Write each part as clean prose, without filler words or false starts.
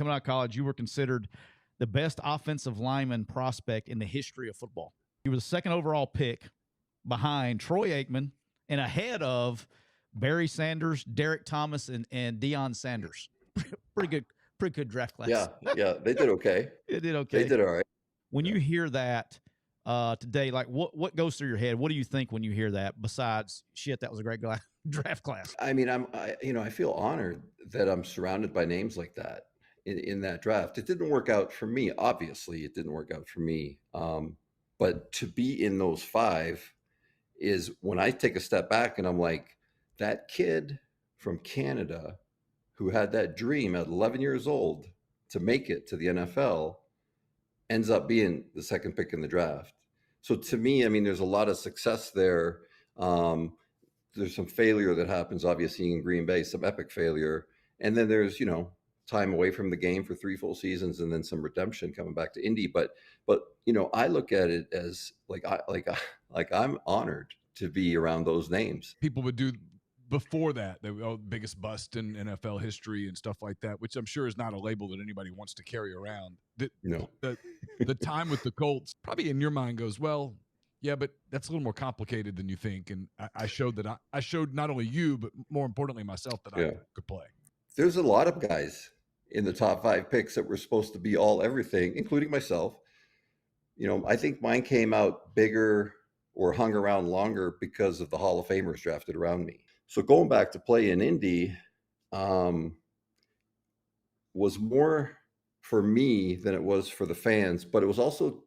coming out of college, you were considered the best offensive lineman prospect in the history of football. You were the second overall pick behind Troy Aikman and ahead of Barry Sanders, Derek Thomas, and Deion Sanders. Pretty good draft class. Yeah, they did okay. It did okay. They did all right. When you hear that today, like what goes through your head? What do you think when you hear that? Besides, shit, that was a great draft class. I mean, I feel honored that I'm surrounded by names like that in that draft. It didn't work out for me. Obviously, it didn't work out for me. But to be in those 5 is when I take a step back and I'm like, that kid from Canada who had that dream at 11 years old to make it to the NFL ends up being the second pick in the draft. So to me, I mean, there's a lot of success there. There's some failure that happens, obviously, in Green Bay, some epic failure. And then there's, time away from the game for 3 full seasons and then some redemption coming back to Indy. But I look at it as like I'm honored to be around those names. People would do before that, the biggest bust in NFL history and stuff like that, which I'm sure is not a label that anybody wants to carry around. No. The time with the Colts probably in your mind goes, well, yeah, but that's a little more complicated than you think. And I showed that I showed not only you, but more importantly myself that I could play. There's a lot of guys in the top 5 picks that were supposed to be all everything, including myself. I think mine came out bigger or hung around longer because of the Hall of Famers drafted around me. So going back to play in Indy was more for me than it was for the fans, but it was also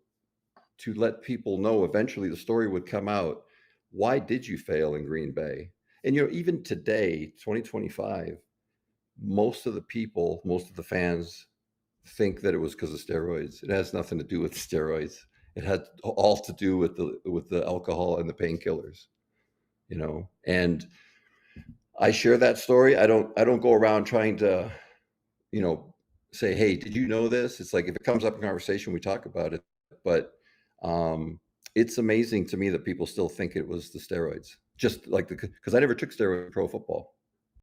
to let people know eventually the story would come out. Why did you fail in Green Bay? And, even today, 2025, most of the fans think that it was because of steroids. It has nothing to do with steroids. It had all to do with the alcohol and the painkillers, and I share that story. I don't go around trying to, say, hey, did you know this? It's like if it comes up in conversation, we talk about it. But it's amazing to me that people still think it was the steroids, just like because I never took steroids in pro football.